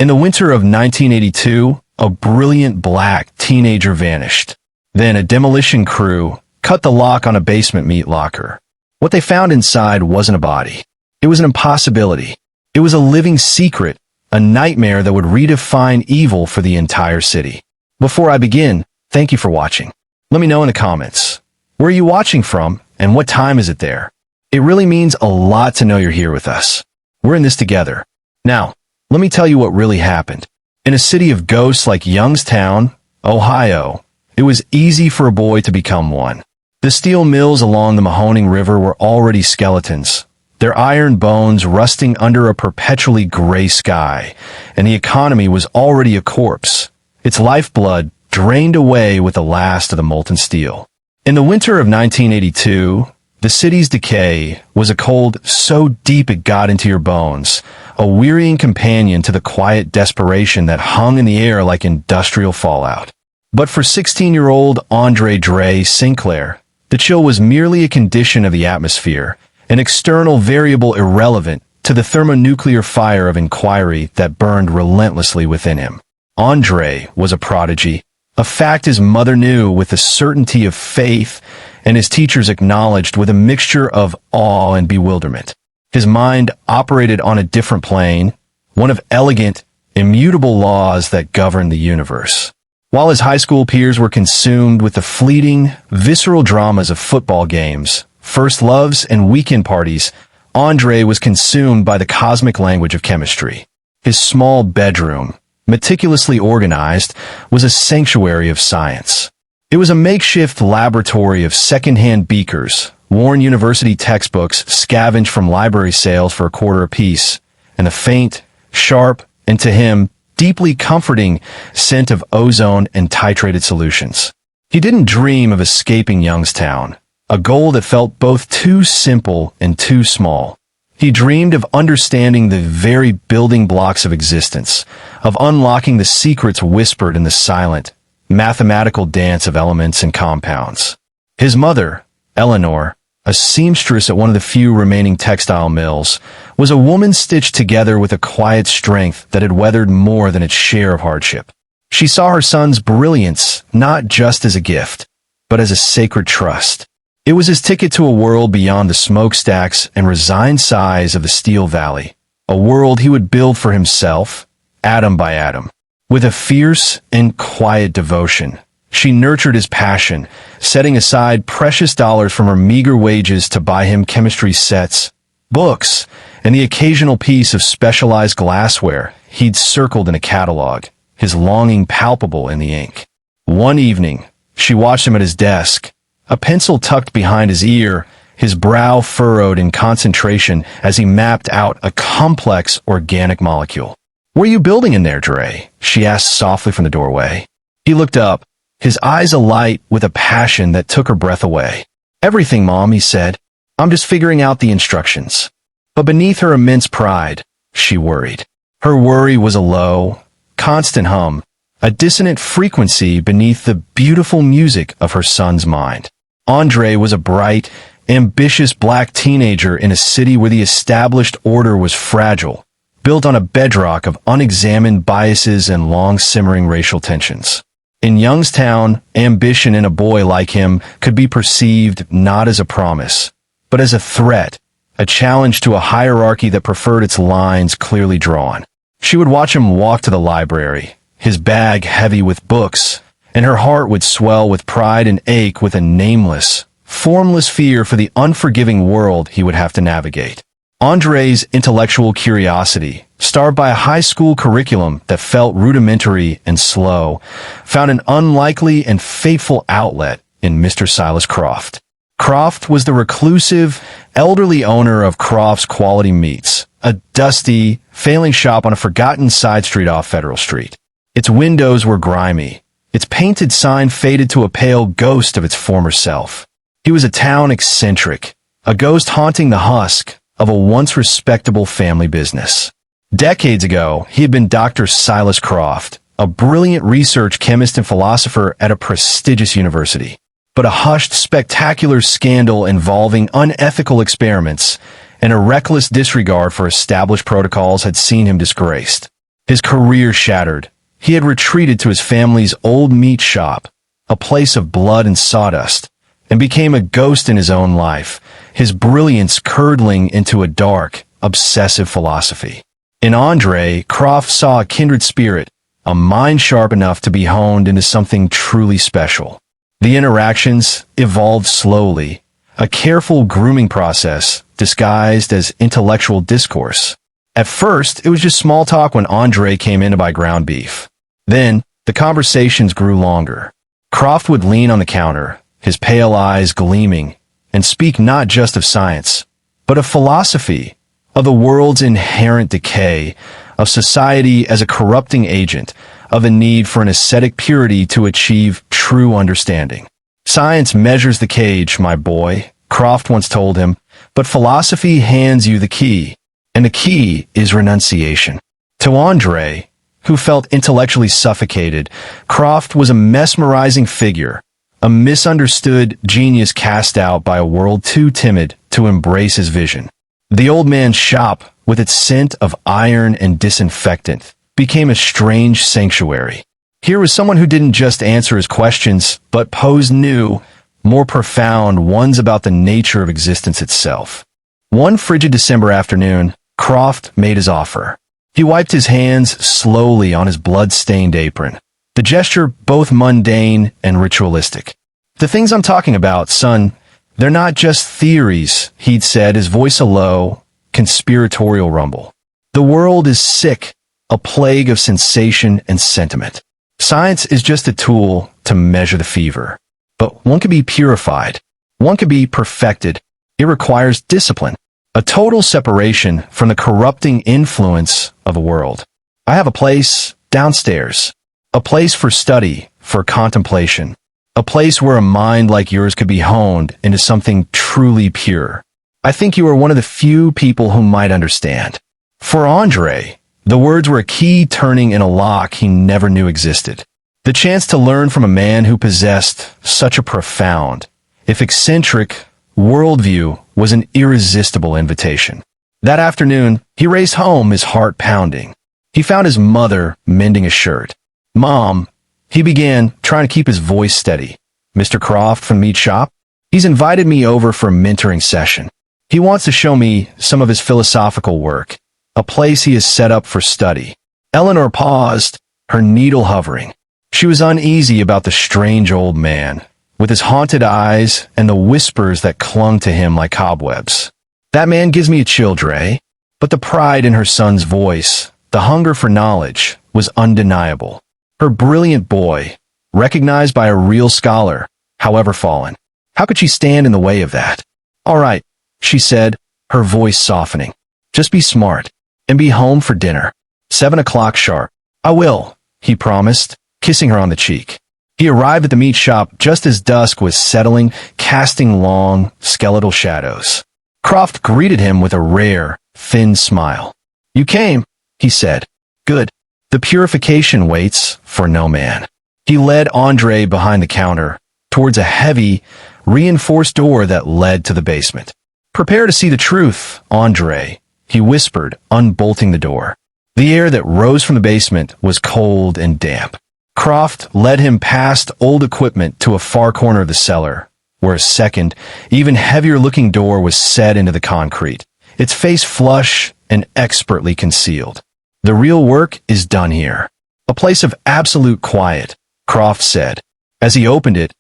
In the winter of 1982, a brilliant black teenager vanished. Then a demolition crew cut the lock on a basement meat locker. What they found inside wasn't a body. It was an impossibility. It was a living secret, a nightmare that would redefine evil for the entire city. Before I begin, thank you for watching. Let me know in the comments. Where are you watching from, and what time is it there? It really means a lot to know you're here with us. We're in this together. Now, let me tell you what really happened. In a city of ghosts like Youngstown, Ohio, it was easy for a boy to become one. The steel mills along the Mahoning River were already skeletons, their iron bones rusting under a perpetually gray sky, and the economy was already a corpse, its lifeblood drained away with the last of the molten steel. In the winter of 1982, the city's decay was a cold so deep it got into your bones, a wearying companion to the quiet desperation that hung in the air like industrial fallout. But for 16-year-old Andre Dre Sinclair, the chill was merely a condition of the atmosphere, an external variable irrelevant to the thermonuclear fire of inquiry that burned relentlessly within him. Andre was a prodigy, a fact his mother knew with the certainty of faith and his teachers acknowledged with a mixture of awe and bewilderment. His mind operated on a different plane, one of elegant, immutable laws that governed the universe. While his high school peers were consumed with the fleeting, visceral dramas of football games, first loves, and weekend parties, Andre was consumed by the cosmic language of chemistry. His small bedroom, meticulously organized, was a sanctuary of science. It was a makeshift laboratory of second-hand beakers, worn university textbooks scavenged from library sales for $0.25 apiece, and the faint, sharp, and to him, deeply comforting scent of ozone and titrated solutions. He didn't dream of escaping Youngstown, a goal that felt both too simple and too small. He dreamed of understanding the very building blocks of existence, of unlocking the secrets whispered in the silent, mathematical dance of elements and compounds. His mother, Eleanor, a seamstress at one of the few remaining textile mills, was a woman stitched together with a quiet strength that had weathered more than its share of hardship. She saw her son's brilliance not just as a gift, but as a sacred trust. It was his ticket to a world beyond the smokestacks and resigned sighs of the Steel Valley, a world he would build for himself, atom by atom. With a fierce and quiet devotion, she nurtured his passion, setting aside precious dollars from her meager wages to buy him chemistry sets, books, and the occasional piece of specialized glassware he'd circled in a catalog, his longing palpable in the ink. One evening, she watched him at his desk, a pencil tucked behind his ear, his brow furrowed in concentration as he mapped out a complex organic molecule. "What are you building in there, Dre?" she asked softly from the doorway. He looked up, his eyes alight with a passion that took her breath away. "Everything, Mom," he said. "I'm just figuring out the instructions." But beneath her immense pride, she worried. Her worry was a low, constant hum, a dissonant frequency beneath the beautiful music of her son's mind. Andre was a bright, ambitious black teenager in a city where the established order was fragile, built on a bedrock of unexamined biases and long-simmering racial tensions. In Youngstown, ambition in a boy like him could be perceived not as a promise, but as a threat, a challenge to a hierarchy that preferred its lines clearly drawn. She would watch him walk to the library, his bag heavy with books, and her heart would swell with pride and ache with a nameless, formless fear for the unforgiving world he would have to navigate. Andre's intellectual curiosity, starved by a high school curriculum that felt rudimentary and slow, found an unlikely and fateful outlet in Mr. Silas Croft. Croft was the reclusive, elderly owner of Croft's Quality Meats, a dusty, failing shop on a forgotten side street off Federal Street. Its windows were grimy, its painted sign faded to a pale ghost of its former self. He was a town eccentric, a ghost haunting the husk of a once respectable family business. Decades ago, he had been Dr. Silas Croft, a brilliant research chemist and philosopher at a prestigious university. But a hushed, spectacular scandal involving unethical experiments and a reckless disregard for established protocols had seen him disgraced. His career shattered. He had retreated to his family's old meat shop, a place of blood and sawdust, and became a ghost in his own life, his brilliance curdling into a dark, obsessive philosophy. In Andre, Croft saw a kindred spirit, a mind sharp enough to be honed into something truly special. The interactions evolved slowly, a careful grooming process disguised as intellectual discourse. At first, it was just small talk when Andre came in to buy ground beef. Then, the conversations grew longer. Croft would lean on the counter, his pale eyes gleaming, and speak not just of science, but of philosophy, of the world's inherent decay, of society as a corrupting agent, of the need for an ascetic purity to achieve true understanding. Science measures the cage, my boy, Croft once told him, but philosophy hands you the key, and the key is renunciation. To Andre, who felt intellectually suffocated, Croft was a mesmerizing figure, a misunderstood genius cast out by a world too timid to embrace his vision. The old man's shop, with its scent of iron and disinfectant, became a strange sanctuary. Here was someone who didn't just answer his questions, but posed new, more profound ones about the nature of existence itself. One frigid December afternoon, Croft made his offer. He wiped his hands slowly on his blood-stained apron, the gesture both mundane and ritualistic. The things I'm talking about, son, they're not just theories, he'd said, his voice a low, conspiratorial rumble. The world is sick, a plague of sensation and sentiment. Science is just a tool to measure the fever. But one can be purified. One can be perfected. It requires discipline, a total separation from the corrupting influence of the world. I have a place downstairs, a place for study, for contemplation, a place where a mind like yours could be honed into something truly pure. I think you are one of the few people who might understand. For Andre, the words were a key turning in a lock he never knew existed. The chance to learn from a man who possessed such a profound, if eccentric, worldview was an irresistible invitation. That afternoon, he raced home, his heart pounding. He found his mother mending a shirt. "Mom," he began, trying to keep his voice steady. "Mr. Croft from the meat shop? He's invited me over for a mentoring session. He wants to show me some of his philosophical work, a place he has set up for study." Eleanor paused, her needle hovering. She was uneasy about the strange old man, with his haunted eyes and the whispers that clung to him like cobwebs. "That man gives me a chill, Dre." But the pride in her son's voice, the hunger for knowledge, was undeniable. Her brilliant boy, recognized by a real scholar, however fallen. How could she stand in the way of that? "All right," she said, her voice softening. "Just be smart, and be home for dinner. 7 o'clock sharp." "I will," he promised, kissing her on the cheek. He arrived at the meat shop just as dusk was settling, casting long, skeletal shadows. Croft greeted him with a rare, thin smile. "You came," he said. "Good. The purification waits for no man." He led Andre behind the counter, towards a heavy, reinforced door that led to the basement. "Prepare to see the truth, Andre," he whispered, unbolting the door. The air that rose from the basement was cold and damp. Croft led him past old equipment to a far corner of the cellar, where a second, even heavier-looking door was set into the concrete, its face flush and expertly concealed. "The real work is done here. A place of absolute quiet," Croft said. As he opened it,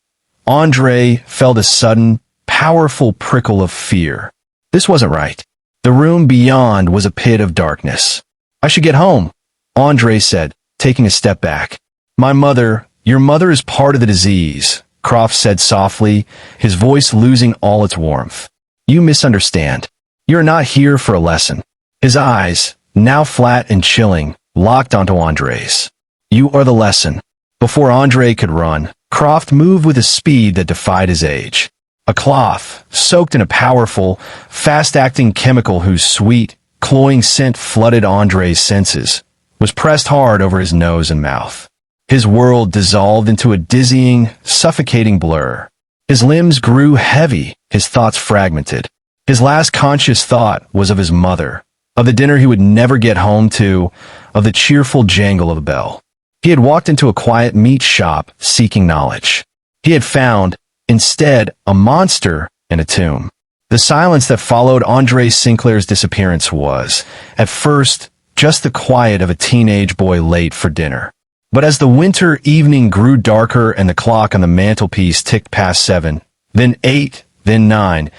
Andre felt a sudden, powerful prickle of fear. This wasn't right. The room beyond was a pit of darkness. "I should get home," Andre said, taking a step back. Your mother is part of the disease," Croft said softly, his voice losing all its warmth. "You misunderstand. You're not here for a lesson." His eyes, now flat and chilling, locked onto Andre's. "You are the lesson." Before Andre could run, Croft moved with a speed that defied his age. A cloth, soaked in a powerful, fast-acting chemical whose sweet, cloying scent flooded Andre's senses, was pressed hard over his nose and mouth. His world dissolved into a dizzying, suffocating blur. His limbs grew heavy, his thoughts fragmented. His last conscious thought was of his mother, of the dinner he would never get home to, of the cheerful jangle of a bell. He had walked into a quiet meat shop seeking knowledge. He had found, instead, a monster and a tomb. The silence that followed Andre Sinclair's disappearance was, at first, just the quiet of a teenage boy late for dinner. But as the winter evening grew darker and the clock on the mantelpiece ticked past 7, then 8, then 9,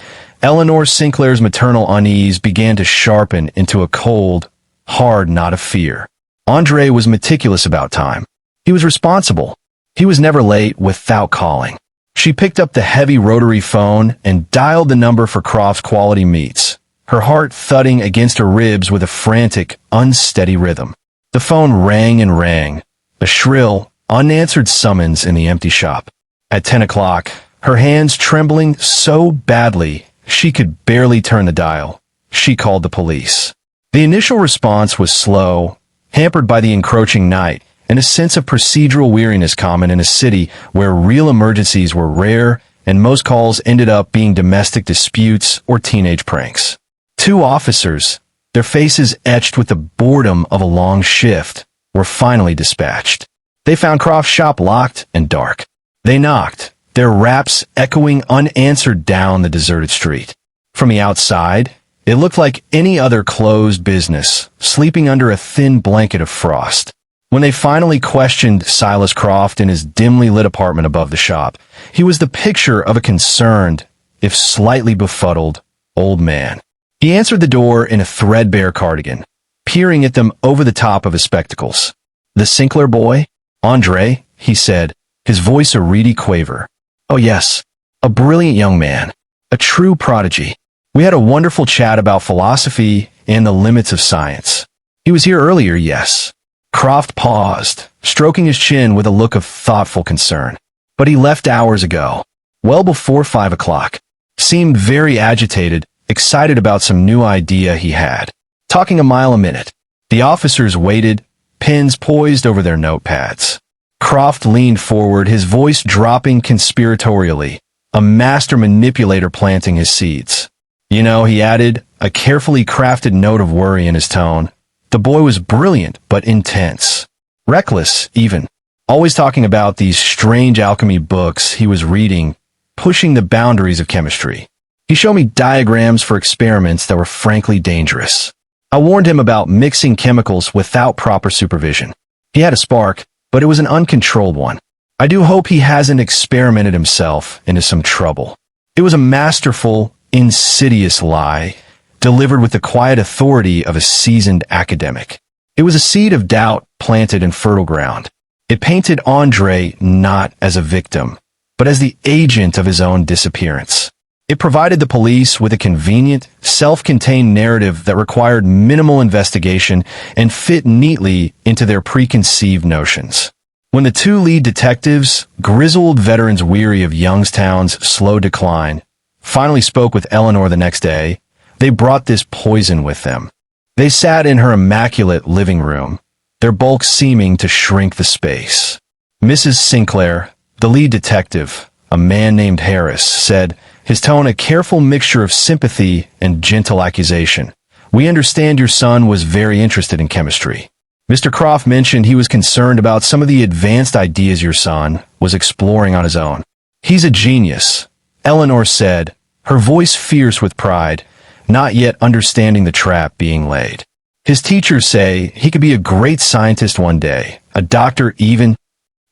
Eleanor Sinclair's maternal unease began to sharpen into a cold, hard knot of fear. Andre was meticulous about time. He was responsible. He was never late without calling. She picked up the heavy rotary phone and dialed the number for Croft's Quality Meats, her heart thudding against her ribs with a frantic, unsteady rhythm. The phone rang and rang, a shrill, unanswered summons in the empty shop. At 10 o'clock, her hands trembling so badly she could barely turn the dial, she called the police. The initial response was slow, hampered by the encroaching night and a sense of procedural weariness common in a city where real emergencies were rare and most calls ended up being domestic disputes or teenage pranks. 2 officers, their faces etched with the boredom of a long shift, were finally dispatched. They found Croft's shop locked and dark. They knocked, their raps echoing unanswered down the deserted street. From the outside, it looked like any other closed business, sleeping under a thin blanket of frost. When they finally questioned Silas Croft in his dimly lit apartment above the shop, he was the picture of a concerned, if slightly befuddled, old man. He answered the door in a threadbare cardigan, peering at them over the top of his spectacles. "The Sinclair boy? Andre," he said, his voice a reedy quaver. "Oh yes, a brilliant young man, a true prodigy. We had a wonderful chat about philosophy and the limits of science. He was here earlier, yes." Croft paused, stroking his chin with a look of thoughtful concern. "But he left hours ago, well before 5 o'clock. Seemed very agitated, excited about some new idea he had. Talking a mile a minute." The officers waited, pens poised over their notepads. Croft leaned forward, his voice dropping conspiratorially, a master manipulator planting his seeds. "You know," he added, a carefully crafted note of worry in his tone, "the boy was brilliant but intense. Reckless, even. Always talking about these strange alchemy books he was reading, pushing the boundaries of chemistry. He showed me diagrams for experiments that were frankly dangerous. I warned him about mixing chemicals without proper supervision. He had a spark, but it was an uncontrolled one. I do hope he hasn't experimented himself into some trouble." It was a masterful, insidious lie, delivered with the quiet authority of a seasoned academic. It was a seed of doubt planted in fertile ground. It painted Andre not as a victim, but as the agent of his own disappearance. It provided the police with a convenient, self-contained narrative that required minimal investigation and fit neatly into their preconceived notions. When the 2 lead detectives, grizzled veterans weary of Youngstown's slow decline, finally spoke with Eleanor the next day, they brought this poison with them. They sat in her immaculate living room, their bulk seeming to shrink the space. Mrs. Sinclair, the lead detective, a man named Harris, said, his tone a careful mixture of sympathy and gentle accusation, "We understand your son was very interested in chemistry. Mr. Croft mentioned he was concerned about some of the advanced ideas your son was exploring on his own. He's a genius," Eleanor said, her voice fierce with pride, not yet understanding the trap being laid. "His teachers say he could be a great scientist one day, a doctor even."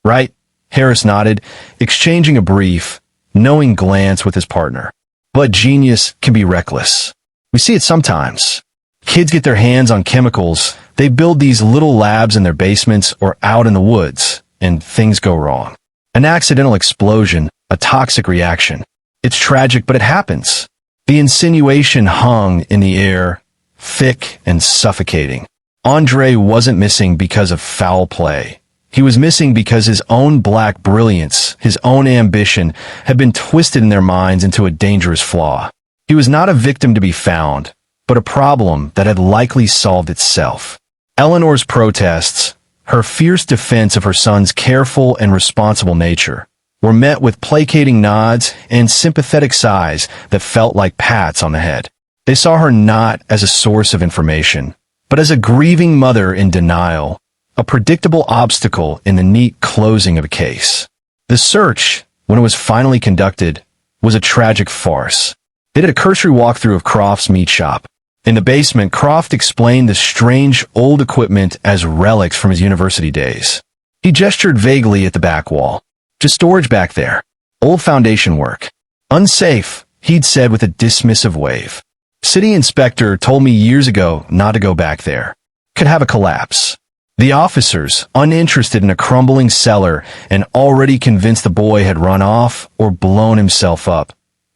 "Right," Harris nodded, exchanging a brief, knowing glance with his partner. "But genius can be reckless. We see it sometimes. Kids get their hands on chemicals, they build these little labs in their basements or out in the woods, and things go wrong. An accidental explosion, a toxic reaction. It's tragic, but it happens." The insinuation hung in the air, thick and suffocating. Andre wasn't missing because of foul play. He was missing because his own black brilliance, his own ambition, had been twisted in their minds into a dangerous flaw. He was not a victim to be found, but a problem that had likely solved itself. Eleanor's protests, her fierce defense of her son's careful and responsible nature, were met with placating nods and sympathetic sighs that felt like pats on the head. They saw her not as a source of information, but as a grieving mother in denial, a predictable obstacle in the neat closing of a case. The search, when it was finally conducted, was a tragic farce. They did a cursory walkthrough of Croft's meat shop. In the basement, Croft explained the strange old equipment as relics from his university days. He gestured vaguely at the back wall. Just storage back there. Old foundation work. Unsafe, he'd said with a dismissive wave. City inspector told me years ago not to go back there. Could have a collapse. The officers, uninterested in a crumbling cellar and already convinced the boy had run off or blown himself up,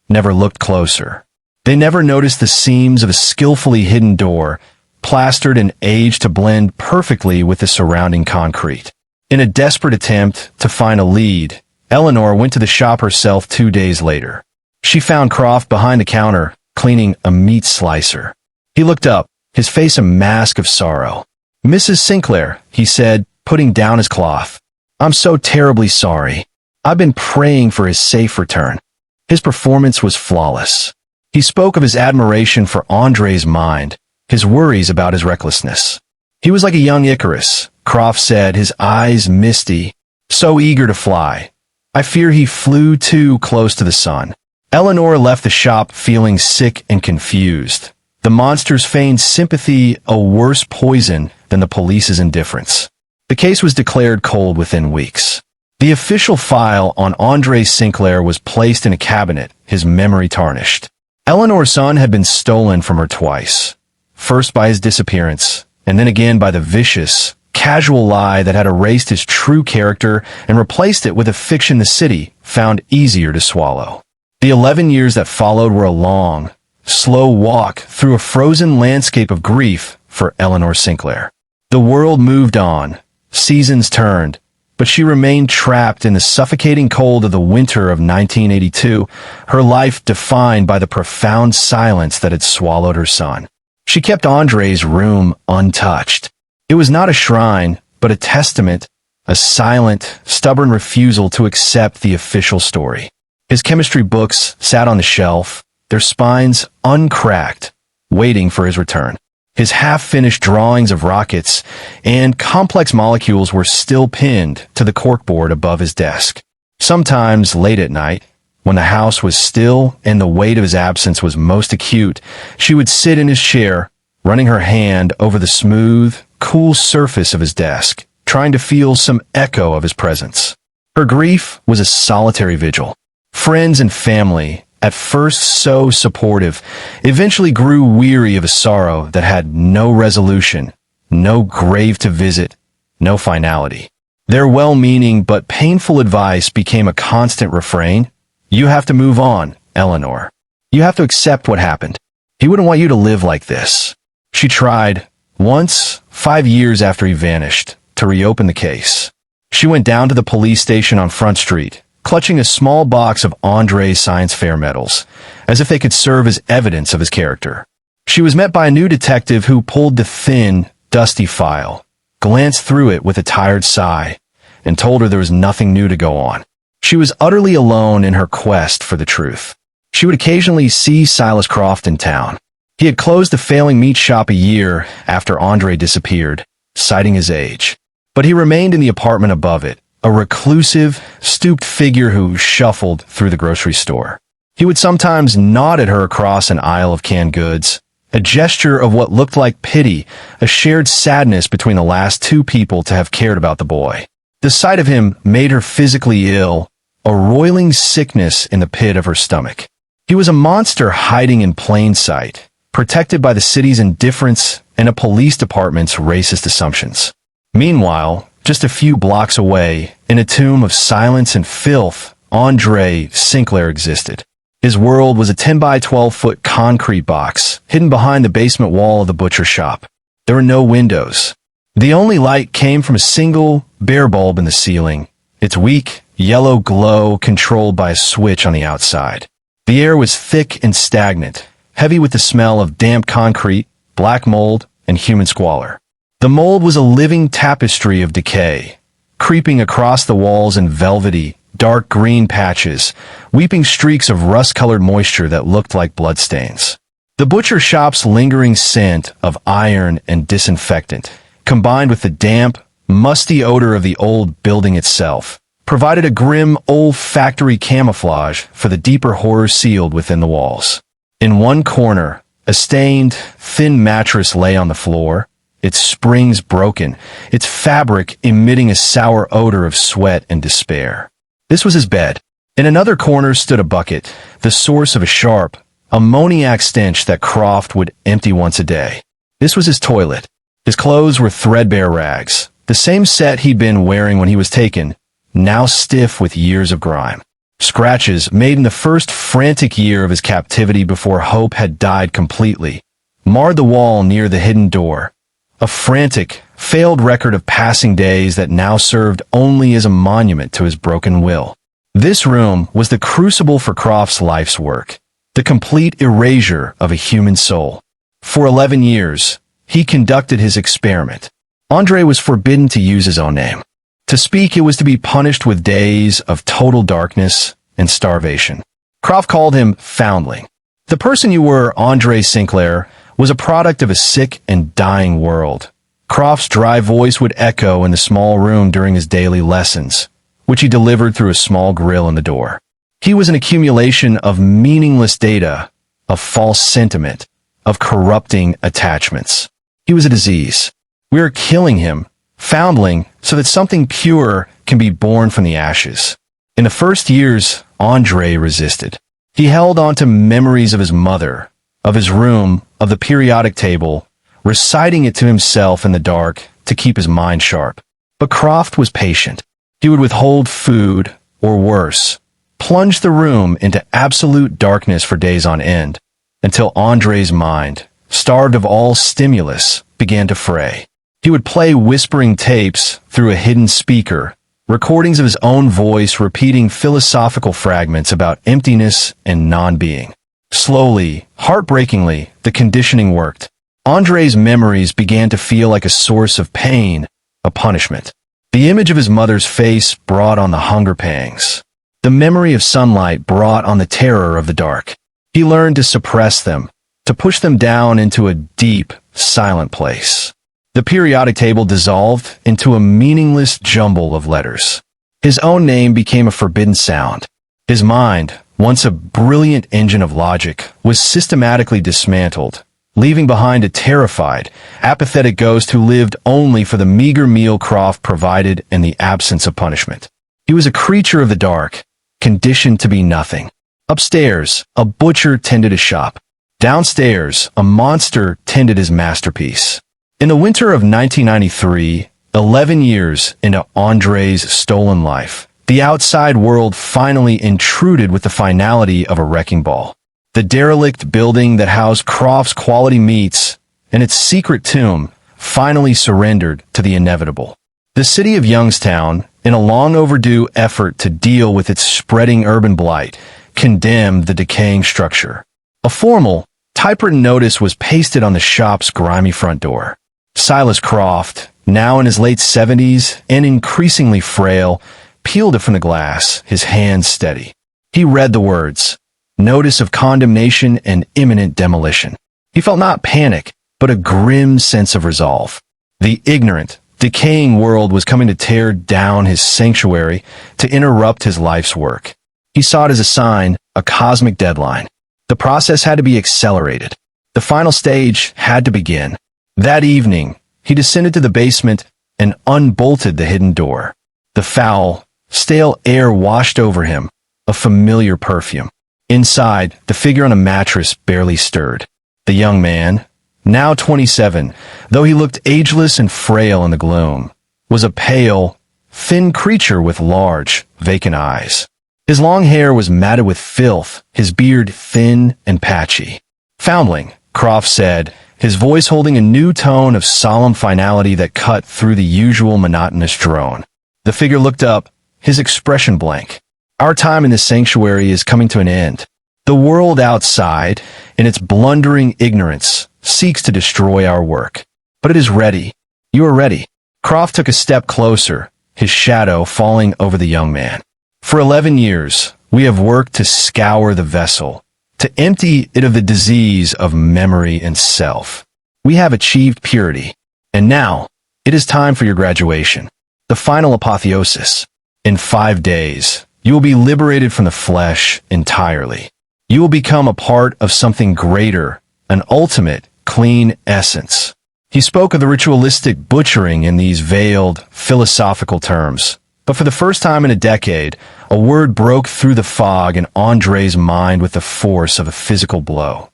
never looked closer. They never noticed the seams of a skillfully hidden door, plastered and aged to blend perfectly with the surrounding concrete. In a desperate attempt to find a lead, Eleanor went to the shop herself 2 days later. She found Croft behind the counter, cleaning a meat slicer. He looked up, his face a mask of sorrow. "Mrs. Sinclair," he said, putting down his cloth. "I'm so terribly sorry. I've been praying for his safe return." His performance was flawless. He spoke of his admiration for Andre's mind, his worries about his recklessness. He was like a young Icarus, Croft said, his eyes misty, so eager to fly. "I fear he flew too close to the sun." Eleanor left the shop feeling sick and confused. The monsters feigned sympathy, a worse poison than the police's indifference. The case was declared cold within weeks. The official file on Andre Sinclair was placed in a cabinet, his memory tarnished. Eleanor's son had been stolen from her twice. First by his disappearance, and then again by the vicious, casual lie that had erased his true character and replaced it with a fiction the city found easier to swallow. The 11 years that followed were a long, slow walk through a frozen landscape of grief for Eleanor Sinclair. The world moved on, seasons turned, but she remained trapped in the suffocating cold of the winter of 1982, her life defined by the profound silence that had swallowed her son. She kept Andre's room untouched. It was not a shrine, but a testament, a silent, stubborn refusal to accept the official story. His chemistry books sat on the shelf, their spines uncracked, waiting for his return. His half-finished drawings of rockets and complex molecules were still pinned to the corkboard above his desk. Sometimes late at night, when the house was still and the weight of his absence was most acute, she would sit in his chair, running her hand over the smooth, cool surface of his desk, trying to feel some echo of his presence. Her grief was a solitary vigil. Friends and family, at first so supportive, eventually grew weary of a sorrow that had no resolution, no grave to visit, no finality. Their well-meaning but painful advice became a constant refrain. "You have to move on, Eleanor. You have to accept what happened. He wouldn't want you to live like this." She tried, once, 5 years after he vanished, to reopen the case. She went down to the police station on Front Street, clutching a small box of Andre's science fair medals, as if they could serve as evidence of his character. She was met by a new detective who pulled the thin, dusty file, glanced through it with a tired sigh, and told her there was nothing new to go on. She was utterly alone in her quest for the truth. She would occasionally see Silas Croft in town. He had closed the failing meat shop a year after Andre disappeared, citing his age. But he remained in the apartment above it, a reclusive, stooped figure who shuffled through the grocery store. He would sometimes nod at her across an aisle of canned goods, a gesture of what looked like pity, a shared sadness between the last two people to have cared about the boy. The sight of him made her physically ill, a roiling sickness in the pit of her stomach. He was a monster hiding in plain sight, protected by the city's indifference and a police department's racist assumptions. Meanwhile, just a few blocks away, in a tomb of silence and filth, Andre Sinclair existed. His world was a 10 by 12-foot concrete box, hidden behind the basement wall of the butcher shop. There were no windows. The only light came from a single, bare bulb in the ceiling, its weak, yellow glow controlled by a switch on the outside. The air was thick and stagnant, heavy with the smell of damp concrete, black mold, and human squalor. The mold was a living tapestry of decay, creeping across the walls in velvety, dark green patches, weeping streaks of rust-colored moisture that looked like bloodstains. The butcher shop's lingering scent of iron and disinfectant, combined with the damp, musty odor of the old building itself, provided a grim, olfactory camouflage for the deeper horror sealed within the walls. In one corner, a stained, thin mattress lay on the floor, its springs broken, its fabric emitting a sour odor of sweat and despair. This was his bed. In another corner stood a bucket, the source of a sharp, ammoniac stench that Croft would empty once a day. This was his toilet. His clothes were threadbare rags, the same set he'd been wearing when he was taken, now stiff with years of grime. Scratches made in the first frantic year of his captivity before hope had died completely marred the wall near the hidden door, a frantic, failed record of passing days that now served only as a monument to his broken will. This room was the crucible for Croft's life's work, the complete erasure of a human soul. For 11 years, he conducted his experiment. Andre was forbidden to use his own name. To speak, it was to be punished with days of total darkness and starvation. Croft called him Foundling. The person you were, Andre Sinclair, was a product of a sick and dying world. Croft's dry voice would echo in the small room during his daily lessons, which he delivered through a small grill in the door. He was an accumulation of meaningless data, of false sentiment, of corrupting attachments. He was a disease. We are killing him, Foundling, so that something pure can be born from the ashes. In the first years, Andre resisted. He held on to memories of his mother, of his room, of the periodic table, reciting it to himself in the dark to keep his mind sharp. But Croft was patient. He would withhold food, or worse, plunge the room into absolute darkness for days on end, until Andre's mind, starved of all stimulus, began to fray. He would play whispering tapes through a hidden speaker, recordings of his own voice repeating philosophical fragments about emptiness and non-being. Slowly, heartbreakingly, the conditioning worked. Andre's memories began to feel like a source of pain, a punishment. The image of his mother's face brought on the hunger pangs. The memory of sunlight brought on the terror of the dark. He learned to suppress them, to push them down into a deep, silent place. The periodic table dissolved into a meaningless jumble of letters. His own name became a forbidden sound. His mind, once a brilliant engine of logic, was systematically dismantled, leaving behind a terrified, apathetic ghost who lived only for the meager meal Croft provided in the absence of punishment. He was a creature of the dark, conditioned to be nothing. Upstairs, a butcher tended a shop. Downstairs, a monster tended his masterpiece. In the winter of 1993, 11 years into Andre's stolen life, the outside world finally intruded with the finality of a wrecking ball. The derelict building that housed Croft's quality meats and its secret tomb finally surrendered to the inevitable. The city of Youngstown, in a long overdue effort to deal with its spreading urban blight, condemned the decaying structure. A formal, typewritten notice was pasted on the shop's grimy front door. Silas Croft, now in his late 70s and increasingly frail, peeled it from the glass, his hands steady. He read the words, "Notice of condemnation and imminent demolition." He felt not panic, but a grim sense of resolve. The ignorant, decaying world was coming to tear down his sanctuary, to interrupt his life's work. He saw it as a sign, a cosmic deadline. The process had to be accelerated. The final stage had to begin. That evening, he descended to the basement and unbolted the hidden door. The foul, stale air washed over him, a familiar perfume. Inside, the figure on a mattress barely stirred. The young man, now 27, though he looked ageless and frail in the gloom, was a pale, thin creature with large, vacant eyes. His long hair was matted with filth, his beard thin and patchy. "Foundling," Croft said, his voice holding a new tone of solemn finality that cut through the usual monotonous drone. The figure looked up, his expression blank. "Our time in this sanctuary is coming to an end. The world outside, in its blundering ignorance, seeks to destroy our work. But it is ready. You are ready." Croft took a step closer, his shadow falling over the young man. "For 11 years, we have worked to scour the vessel, to empty it of the disease of memory and self. We have achieved purity. And now, it is time for your graduation. The final apotheosis. In 5 days, you will be liberated from the flesh entirely. You will become a part of something greater, an ultimate, clean essence. He spoke of the ritualistic butchering in these veiled, philosophical terms. But for the first time in a decade, a word broke through the fog in Andre's mind with the force of a physical blow.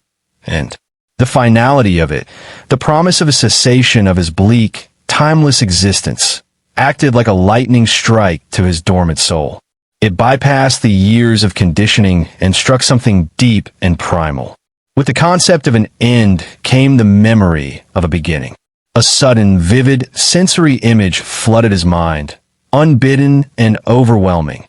And the finality of it, the promise of a cessation of his bleak, timeless existence, acted like a lightning strike to his dormant soul. It bypassed the years of conditioning and struck something deep and primal. With the concept of an end came the memory of a beginning. A sudden, vivid, sensory image flooded his mind, unbidden and overwhelming.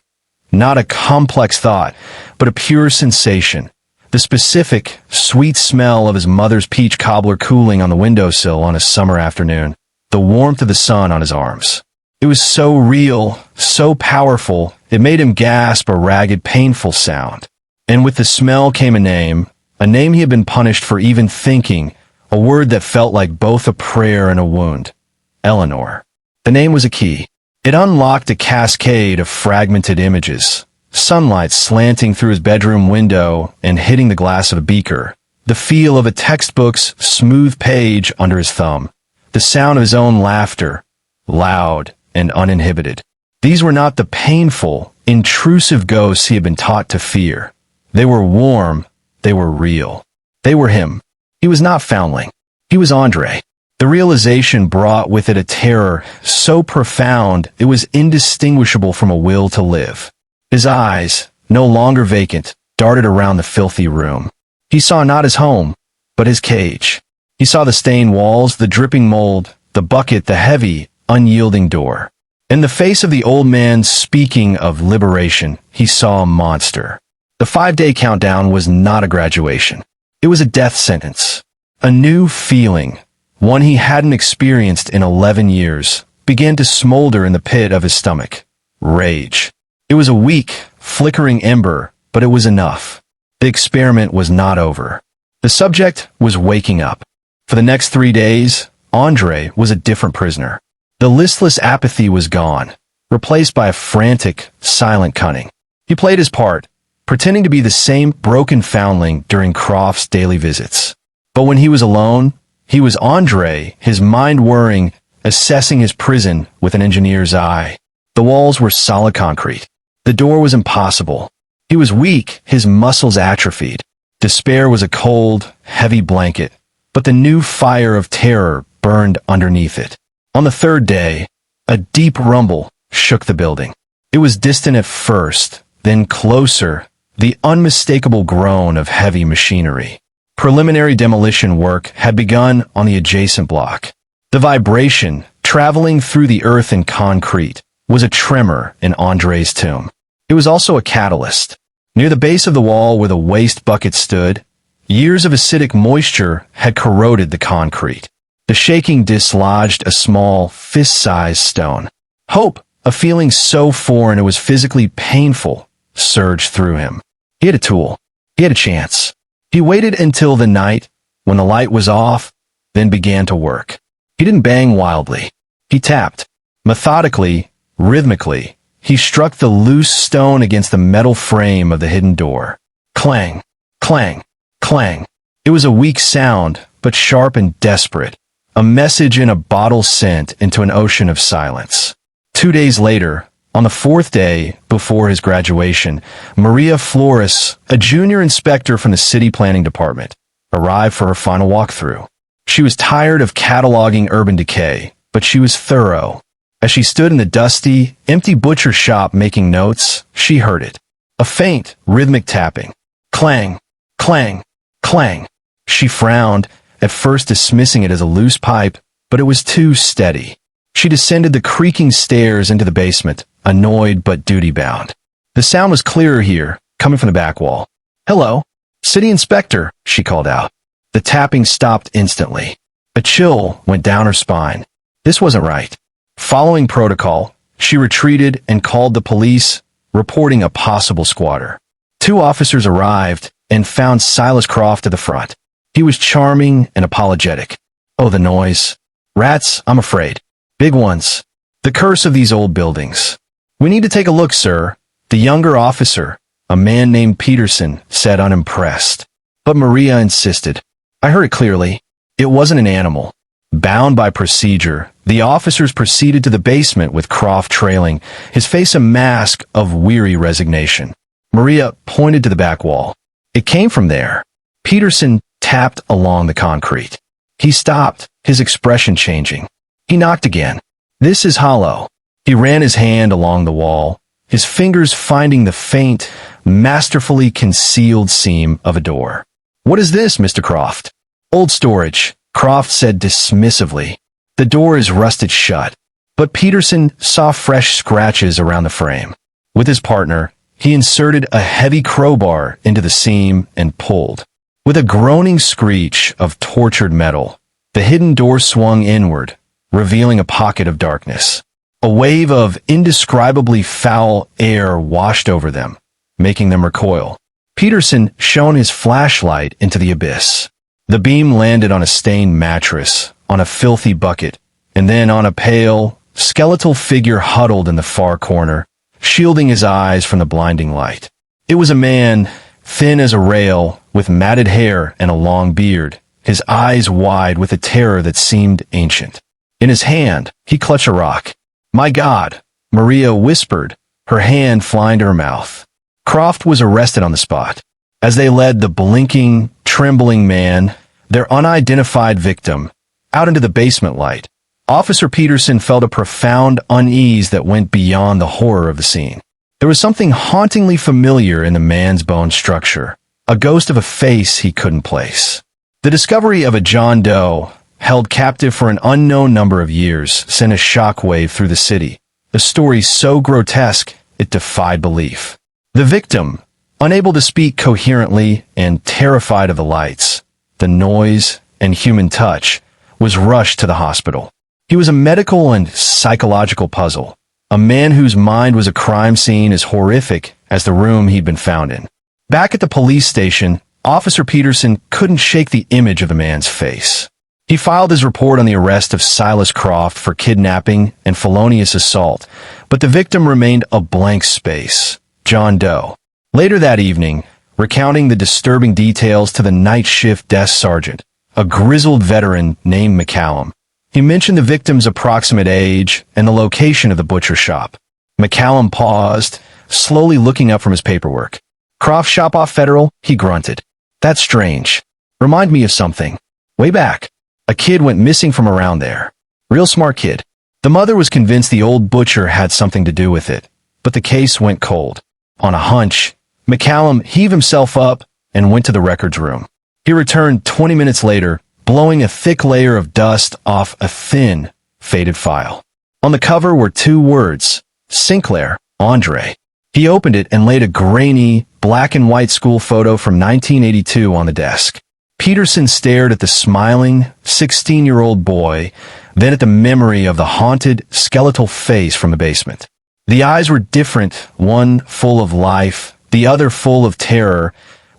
Not a complex thought, but a pure sensation. The specific, sweet smell of his mother's peach cobbler cooling on the windowsill on a summer afternoon. The warmth of the sun on his arms. It was so real, so powerful, it made him gasp a ragged, painful sound. And with the smell came a name he had been punished for even thinking, a word that felt like both a prayer and a wound. Eleanor. The name was a key. It unlocked a cascade of fragmented images. Sunlight slanting through his bedroom window and hitting the glass of a beaker. The feel of a textbook's smooth page under his thumb. The sound of his own laughter, loud and uninhibited. These were not the painful, intrusive ghosts he had been taught to fear. They were warm, they were real. They were him. He was not Foundling. He was Andre. The realization brought with it a terror so profound it was indistinguishable from a will to live. His eyes, no longer vacant, darted around the filthy room. He saw not his home, but his cage. He saw the stained walls, the dripping mold, the bucket, the heavy, unyielding door. In the face of the old man speaking of liberation, he saw a monster. The 5-day countdown was not a graduation. It was a death sentence. A new feeling, one he hadn't experienced in 11 years, began to smolder in the pit of his stomach. Rage. It was a weak, flickering ember, but it was enough. The experiment was not over. The subject was waking up. For the next 3 days, Andre was a different prisoner. The listless apathy was gone, replaced by a frantic, silent cunning. He played his part, pretending to be the same broken foundling during Croft's daily visits. But when he was alone, he was Andre, his mind whirring, assessing his prison with an engineer's eye. The walls were solid concrete. The door was impossible. He was weak, his muscles atrophied. Despair was a cold, heavy blanket, but the new fire of terror burned underneath it. On the 3rd day, a deep rumble shook the building. It was distant at first, then closer, the unmistakable groan of heavy machinery. Preliminary demolition work had begun on the adjacent block. The vibration, traveling through the earth and concrete, was a tremor in Andre's tomb. It was also a catalyst. Near the base of the wall where the waste bucket stood, years of acidic moisture had corroded the concrete. The shaking dislodged a small, fist-sized stone. Hope, a feeling so foreign it was physically painful, surged through him. He had a tool. He had a chance. He waited until the night, when the light was off, then began to work. He didn't bang wildly. He tapped. Methodically, rhythmically, he struck the loose stone against the metal frame of the hidden door. Clang, clang, clang. It was a weak sound, but sharp and desperate. A message in a bottle sent into an ocean of silence. 2 days later, on the 4th day before his graduation, Maria Flores, a junior inspector from the city planning department, arrived for her final walkthrough. She was tired of cataloging urban decay, but she was thorough. As she stood in the dusty, empty butcher shop making notes, she heard it. A faint, rhythmic tapping. Clang, clang, clang. She frowned, at first dismissing it as a loose pipe, but it was too steady. She descended the creaking stairs into the basement, annoyed but duty-bound. The sound was clearer here, coming from the back wall. "Hello, City Inspector," she called out. The tapping stopped instantly. A chill went down her spine. This wasn't right. Following protocol, she retreated and called the police, reporting a possible squatter. 2 officers arrived, and found Silas Croft at the front. He was charming and apologetic. "Oh, the noise. Rats, I'm afraid. Big ones. The curse of these old buildings." "We need to take a look, sir," the younger officer, a man named Peterson, said unimpressed. But Maria insisted. "I heard it clearly. It wasn't an animal." Bound by procedure, the officers proceeded to the basement with Croft trailing, his face a mask of weary resignation. Maria pointed to the back wall. "It came from there." Peterson tapped along the concrete. He stopped, his expression changing. He knocked again. "This is hollow." He ran his hand along the wall, his fingers finding the faint, masterfully concealed seam of a door. "What is this, Mr. Croft?" "Old storage," Croft said dismissively. "The door is rusted shut." But Peterson saw fresh scratches around the frame. With his partner, he inserted a heavy crowbar into the seam and pulled. With a groaning screech of tortured metal, the hidden door swung inward, revealing a pocket of darkness. A wave of indescribably foul air washed over them, making them recoil. Peterson shone his flashlight into the abyss. The beam landed on a stained mattress, on a filthy bucket, and then on a pale, skeletal figure huddled in the far corner, shielding his eyes from the blinding light. It was a man, thin as a rail, with matted hair and a long beard, his eyes wide with a terror that seemed ancient. In his hand, he clutched a rock. "My God," Maria whispered, her hand flying to her mouth. Croft was arrested on the spot. As they led the blinking, trembling man, their unidentified victim, out into the basement light, Officer Peterson felt a profound unease that went beyond the horror of the scene. There was something hauntingly familiar in the man's bone structure, a ghost of a face he couldn't place. The discovery of a John Doe, held captive for an unknown number of years, sent a shockwave through the city, a story so grotesque it defied belief. The victim, unable to speak coherently and terrified of the lights, the noise, and human touch, was rushed to the hospital. He was a medical and psychological puzzle, a man whose mind was a crime scene as horrific as the room he'd been found in. Back at the police station, Officer Peterson couldn't shake the image of the man's face. He filed his report on the arrest of Silas Croft for kidnapping and felonious assault, but the victim remained a blank space, John Doe. Later that evening, recounting the disturbing details to the night shift desk sergeant, a grizzled veteran named McCallum, he mentioned the victim's approximate age and the location of the butcher shop. McCallum paused, slowly looking up from his paperwork. "Croft shop off Federal?" he grunted. "That's strange. Remind me of something. Way back, a kid went missing from around there. Real smart kid. The mother was convinced the old butcher had something to do with it, but the case went cold. On a hunch, McCallum heaved himself up and went to the records room. He returned 20 minutes later, blowing a thick layer of dust off a thin, faded file. On the cover were 2 words, Sinclair, Andre. He opened it and laid a grainy, black and white school photo from 1982 on the desk. Peterson stared at the smiling, 16-year-old boy, then at the memory of the haunted, skeletal face from the basement. The eyes were different, one full of life, the other full of terror,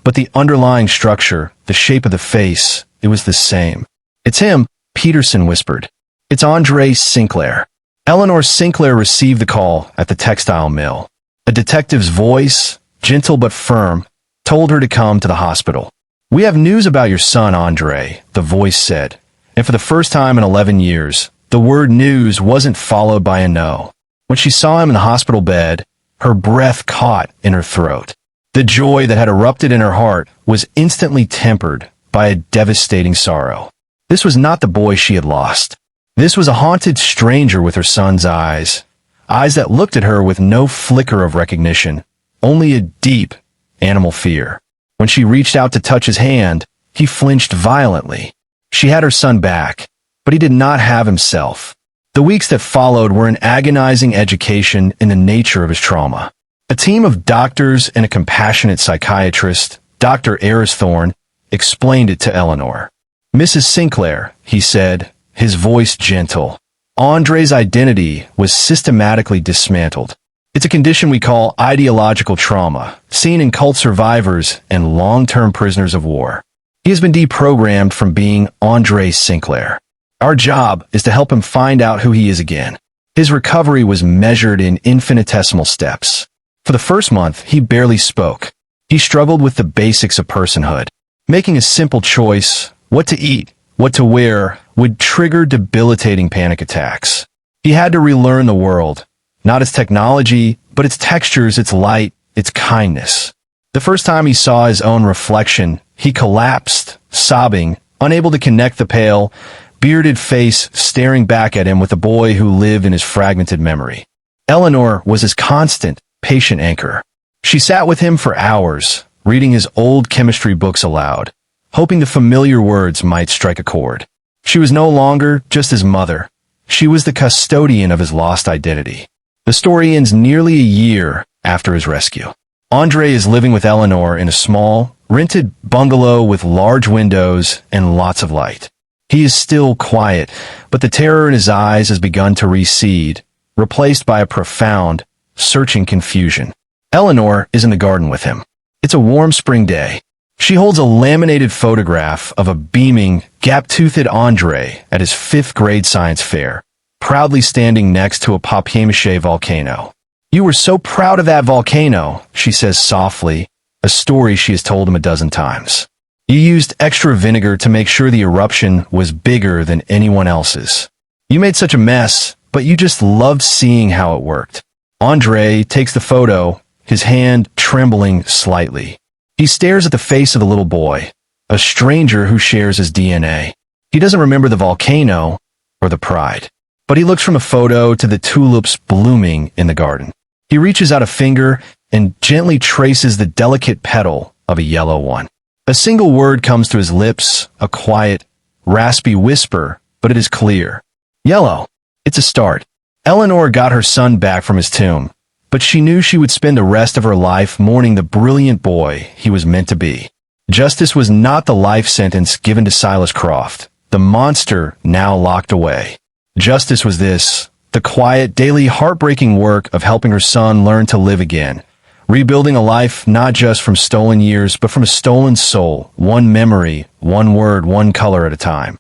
but the underlying structure, the shape of the face, it was the same. "It's him," Peterson whispered. "It's Andre Sinclair." Eleanor Sinclair received the call at the textile mill. A detective's voice, gentle but firm, told her to come to the hospital. "We have news about your son, Andre," the voice said, and for the first time in 11 years, the word news wasn't followed by a no. When she saw him in the hospital bed, her breath caught in her throat. The joy that had erupted in her heart was instantly tempered by a devastating sorrow. This was not the boy she had lost. This was a haunted stranger with her son's eyes that looked at her with no flicker of recognition, only a deep, animal fear. When she reached out to touch his hand, he flinched violently. She had her son back, but he did not have himself. The weeks that followed were an agonizing education in the nature of his trauma. A team of doctors and a compassionate psychiatrist, Dr. Aristhorne, explained it to Eleanor. "Mrs. Sinclair," he said, his voice gentle, "Andre's identity was systematically dismantled. It's a condition we call ideological trauma, seen in cult survivors and long-term prisoners of war. He has been deprogrammed from being Andre Sinclair. Our job is to help him find out who he is again. His recovery was measured in infinitesimal steps. For the first month, he barely spoke. He struggled with the basics of personhood. Making a simple choice, what to eat, what to wear, would trigger debilitating panic attacks. He had to relearn the world, not its technology, but its textures, its light, its kindness. The first time he saw his own reflection, he collapsed, sobbing, unable to connect the pale, bearded face staring back at him with the boy who lived in his fragmented memory. Eleanor was his constant, patient anchor. She sat with him for hours, reading his old chemistry books aloud, hoping the familiar words might strike a chord. She was no longer just his mother. She was the custodian of his lost identity. The story ends nearly a year after his rescue. Andre is living with Eleanor in a small, rented bungalow with large windows and lots of light. He is still quiet, but the terror in his eyes has begun to recede, replaced by a profound, searching confusion. Eleanor is in the garden with him. It's a warm spring day. She holds a laminated photograph of a beaming, gap-toothed Andre at his 5th grade science fair, proudly standing next to a papier-mâché volcano. "You were so proud of that volcano," she says softly, a story she has told him a dozen times. "You used extra vinegar to make sure the eruption was bigger than anyone else's. You made such a mess, but you just loved seeing how it worked." Andre takes the photo, his hand trembling slightly. He stares at the face of the little boy, a stranger who shares his DNA. He doesn't remember the volcano or the pride, but he looks from a photo to the tulips blooming in the garden. He reaches out a finger and gently traces the delicate petal of a yellow one. A single word comes to his lips, a quiet, raspy whisper, but it is clear. Yellow. It's a start. Eleanor got her son back from his tomb, but she knew she would spend the rest of her life mourning the brilliant boy he was meant to be. Justice was not the life sentence given to Silas Croft, the monster now locked away. Justice was this, the quiet, daily, heartbreaking work of helping her son learn to live again, rebuilding a life not just from stolen years, but from a stolen soul, one memory, one word, one color at a time.